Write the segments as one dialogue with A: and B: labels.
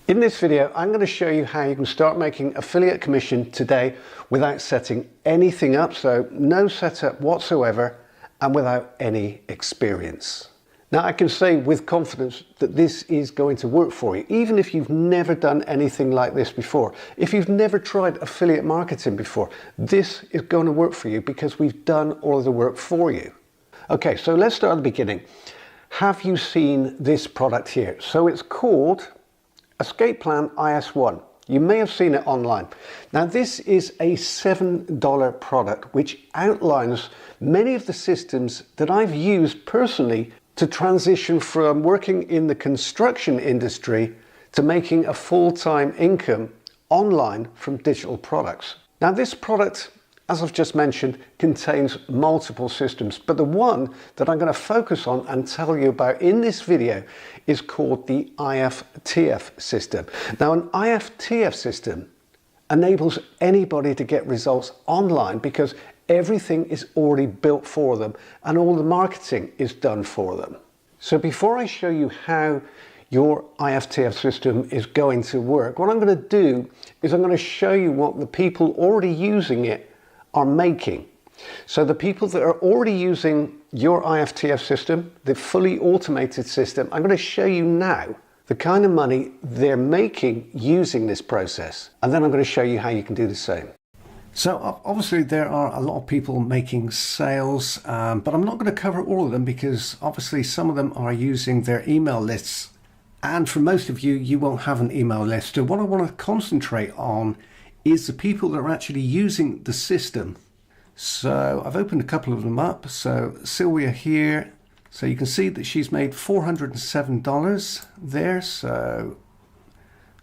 A: In this video, I'm going to show you how you can start making affiliate commission today without setting anything up, so no setup whatsoever and without any experience. Now I can say with confidence that this is going to work for you, even if you've never done anything like this before. If you've never tried affiliate marketing before, this is going to work for you because we've done all of the work for you. Okay, so let's start at the beginning. Have you seen this product here? So it's called Escape Plan IS1. You may have seen it online. Now this is a $7 product which outlines many of the systems that I've used personally to transition from working in the construction industry to making a full-time income online from digital products. Now this product, as I've just mentioned, contains multiple systems, but the one that I'm going to focus on and tell you about in this video is called the IFTF system. Now an IFTF system enables anybody to get results online because everything is already built for them and all the marketing is done for them. So before I show you how your IFTF system is going to work, what I'm going to do is I'm going to show you what the people already using it are making. So the people that are already using your IFTF system, the fully automated system, I'm going to show you now the kind of money they're making using this process. And then I'm going to show you how you can do the same. So obviously there are a lot of people making sales, but I'm not going to cover all of them because obviously some of them are using their email lists. And for most of you, you won't have an email list. So what I want to concentrate on is the people that are actually using the system. So I've opened a couple of them up. So Sylvia here, so you can see that she's made $407 there. So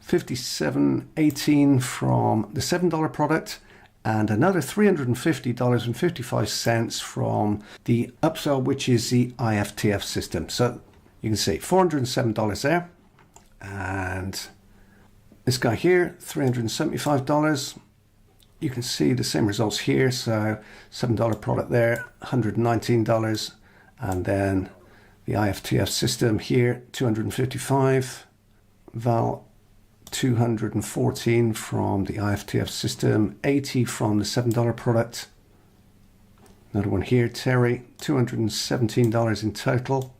A: $57.18 from the $7 product and another $350.55 from the upsell, which is the IFTF system. So you can see $407 there. And this guy here, $375. You can see the same results here. So $7 product there, $119. And then the IFTF system here, $255. Val, $214 from the IFTF system, $80 from the $7 product. Another one here, Terry, $217 in total.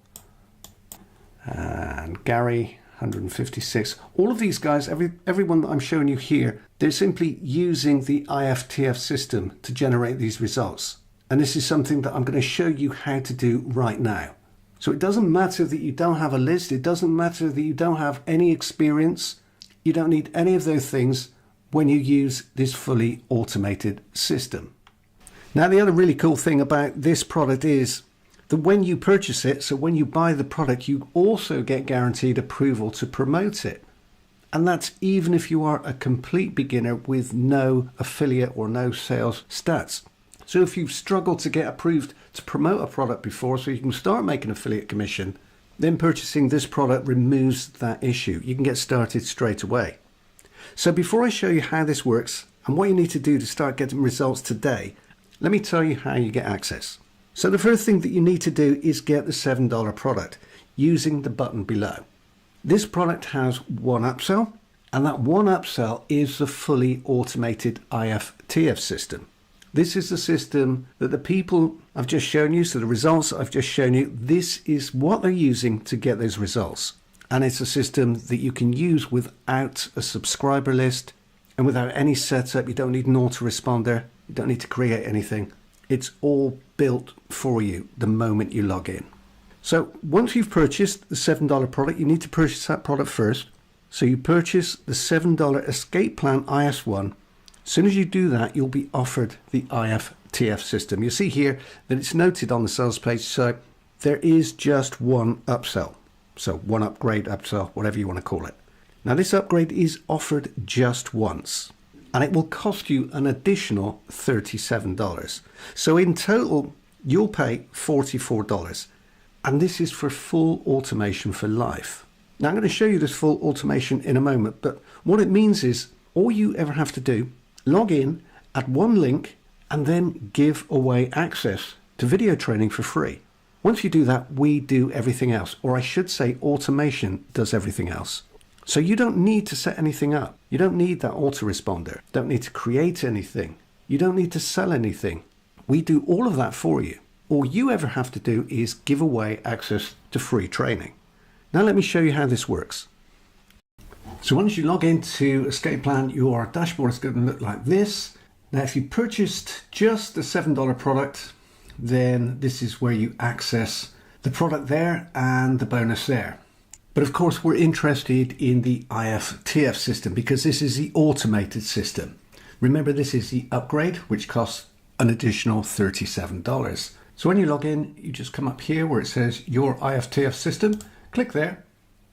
A: And Gary, $156. All of these guys, everyone that I'm showing you here, they're simply using the IFTF system to generate these results. And this is something that I'm going to show you how to do right now. So it doesn't matter that you don't have a list. It doesn't matter that you don't have any experience. You don't need any of those things when you use this fully automated system. Now, the other really cool thing about this product is that when you purchase it, so when you buy the product, you also get guaranteed approval to promote it. And that's even if you are a complete beginner with no affiliate or no sales stats. So if you've struggled to get approved to promote a product before so you can start making affiliate commission, then purchasing this product removes that issue. You can get started straight away. So before I show you how this works and what you need to do to start getting results today, let me tell you how you get access. So the first thing that you need to do is get the $7 product using the button below. This product has one upsell, and that one upsell is the fully automated IFTF system. This is the system that the people I've just shown you, so the results I've just shown you, this is what they're using to get those results. And it's a system that you can use without a subscriber list and without any setup. You don't need an autoresponder. You don't need to create anything. It's all built for you the moment you log in. So once you've purchased the $7 product, you need to purchase that product first. So you purchase the $7 Escape Plan IS1. As soon as you do that, you'll be offered the IFTF system. You'll see here that it's noted on the sales page. So there is just one upsell. So one upgrade, upsell, whatever you want to call it. Now this upgrade is offered just once and it will cost you an additional $37. So in total, you'll pay $44. And this is for full automation for life. Now I'm going to show you this full automation in a moment, but what it means is all you ever have to do, log in at one link and then give away access to video training for free. Once you do that, we do everything else, or I should say automation does everything else. So you don't need to set anything up. You don't need that autoresponder. Don't need to create anything. You don't need to sell anything. We do all of that for you. All you ever have to do is give away access to free training. Now let me show you how this works. So once you log into Escape Plan, your dashboard is going to look like this. Now if you purchased just the $7 product, then this is where you access the product there and the bonus there. But of course, we're interested in the IFTF system because this is the automated system. Remember, this is the upgrade, which costs an additional $37. So when you log in, you just come up here where it says your IFTF system, click there,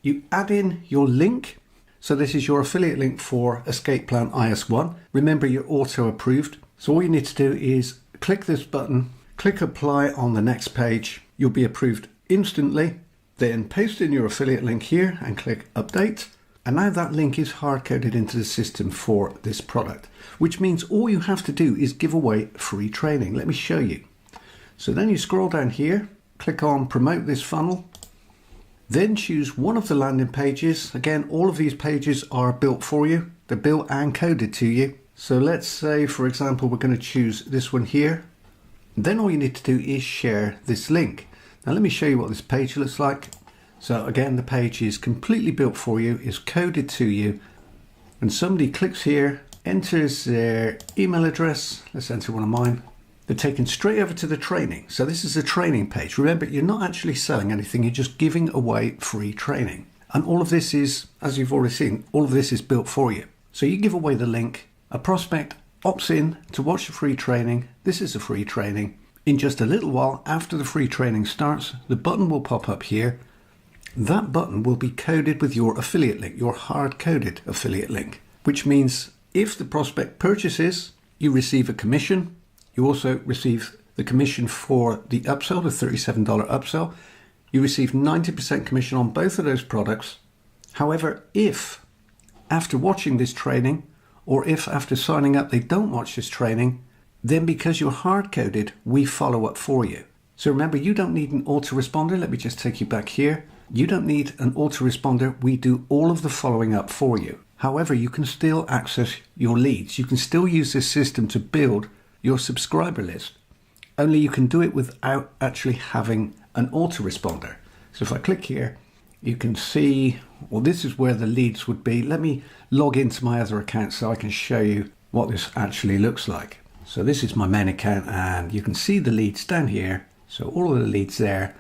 A: you add in your link. So this is your affiliate link for Escape Plan IS1. Remember, you're auto approved. So all you need to do is click this button, click apply on the next page. You'll be approved instantly. Then paste in your affiliate link here and click update. And now that link is hard coded into the system for this product, which means all you have to do is give away free training. Let me show you. So then you scroll down here, click on promote this funnel, then choose one of the landing pages. Again, all of these pages are built for you. They're built and coded to you. So let's say, for example, we're going to choose this one here. Then all you need to do is share this link. Now let me show you what this page looks like. So again, the page is completely built for you, is coded to you. And somebody clicks here, enters their email address. Let's enter one of mine. They're taken straight over to the training. So this is a training page. Remember, you're not actually selling anything. You're just giving away free training. And all of this is, as you've already seen, all of this is built for you. So you give away the link. A prospect opts in to watch the free training. This is a free training. In just a little while after the free training starts, the button will pop up here. That button will be coded with your affiliate link, your hard-coded affiliate link, which means if the prospect purchases, you receive a commission. You also receive the commission for the upsell, the $37 upsell. You receive 90% commission on both of those products. However, if after watching this training, or if after signing up they don't watch this training, then because you're hard-coded, we follow up for you. So remember, you don't need an autoresponder. Let me just take you back here. You don't need an autoresponder. We do all of the following up for you. However, you can still access your leads. You can still use this system to build your subscriber list. Only you can do it without actually having an autoresponder. So if I click here, you can see, well, this is where the leads would be. Let me log into my other account so I can show you what this actually looks like. So this is my main account and you can see the leads down here. So all of the leads there,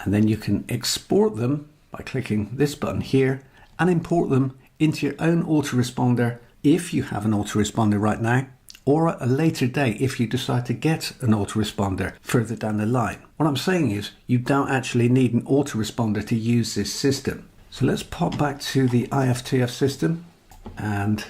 A: and then you can export them by clicking this button here and import them into your own autoresponder if you have an autoresponder right now, or at a later date if you decide to get an autoresponder further down the line. What I'm saying is you don't actually need an autoresponder to use this system. So let's pop back to the IFTF system and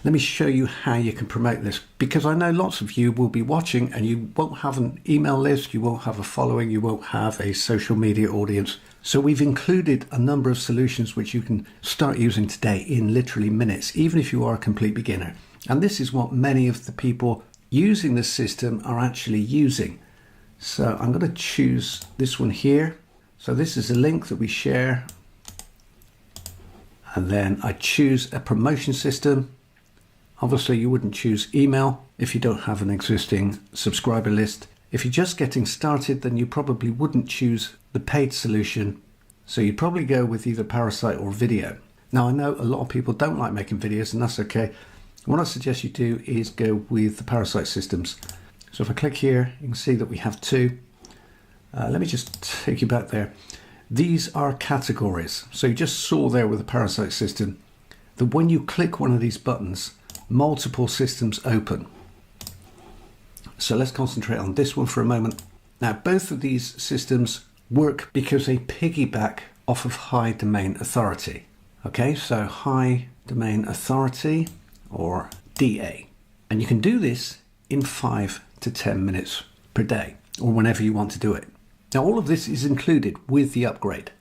A: let me show you how you can promote this, because I know lots of you will be watching and you won't have an email list, you won't have a following, you won't have a social media audience. So we've included a number of solutions which you can start using today in literally minutes, even if you are a complete beginner. And this is what many of the people using this system are actually using. So I'm going to choose this one here. So this is a link that we share. And then I choose a promotion system. Obviously, you wouldn't choose email if you don't have an existing subscriber list. If you're just getting started, then you probably wouldn't choose the paid solution. So you'd probably go with either Parasite or video. Now, I know a lot of people don't like making videos, and that's okay. What I suggest you do is go with the Parasite systems. So if I click here, you can see that we have two. Let me just take you back there. These are categories. So you just saw there with the Parasite system that when you click one of these buttons, multiple systems open. So let's concentrate on this one for a moment. Now, both of these systems work because they piggyback off of high domain authority. Okay, so high domain authority, or DA. And you can do this in 5 to 10 minutes per day, or whenever you want to do it. Now, all of this is included with the upgrade.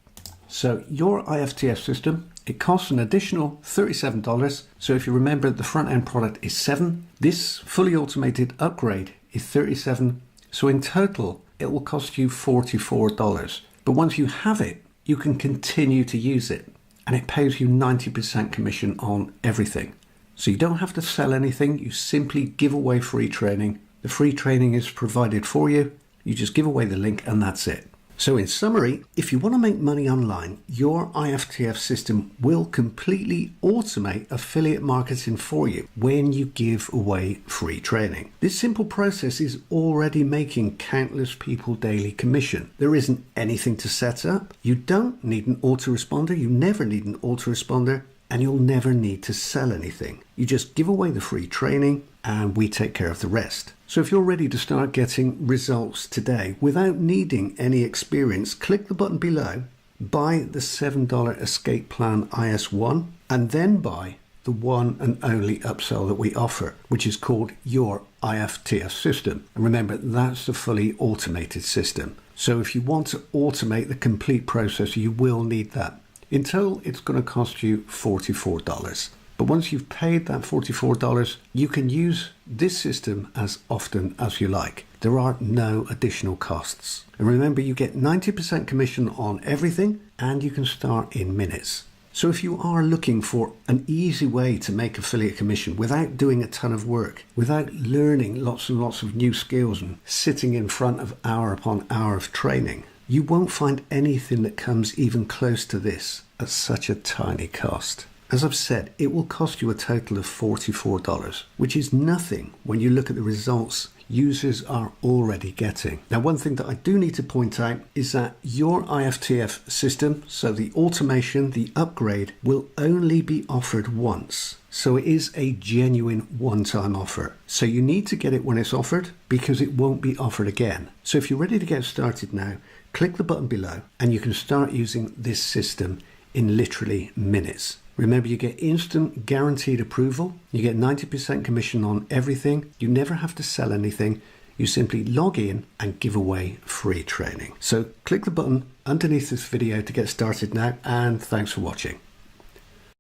A: So your IFTF system, it costs an additional $37. So if you remember, the front end product is $7. This fully automated upgrade is $37. So in total, it will cost you $44. But once you have it, you can continue to use it. and it pays you 90% commission on everything. So you don't have to sell anything, you simply give away free training. The free training is provided for you, you just give away the link and that's it. So in summary, if you want to make money online, your IFTF system will completely automate affiliate marketing for you when you give away free training. This simple process is already making countless people daily commission. There isn't anything to set up. You don't need an autoresponder. You never need an autoresponder, and you'll never need to sell anything. You just give away the free training and we take care of the rest. So if you're ready to start getting results today without needing any experience, click the button below, buy the $7 Escape Plan IS1, and then buy the one and only upsell that we offer, which is called your IFTF system. And remember, that's the fully automated system. So if you want to automate the complete process, you will need that. In total, it's going to cost you $44. But once you've paid that $44, you can use this system as often as you like. There are no additional costs. And remember, you get 90% commission on everything, and you can start in minutes. So if you are looking for an easy way to make affiliate commission without doing a ton of work, without learning lots and lots of new skills and sitting in front of hour upon hour of training, you won't find anything that comes even close to this at such a tiny cost. As I've said, it will cost you a total of $44, which is nothing when you look at the results users are already getting. Now, one thing that I do need to point out is that your IFTF system, so the automation, the upgrade, will only be offered once. So it is a genuine one-time offer. So you need to get it when it's offered because it won't be offered again. So if you're ready to get started now, click the button below and you can start using this system in literally minutes. Remember, you get instant guaranteed approval. You get 90% commission on everything. You never have to sell anything. You simply log in and give away free training. So click the button underneath this video to get started now, and thanks for watching.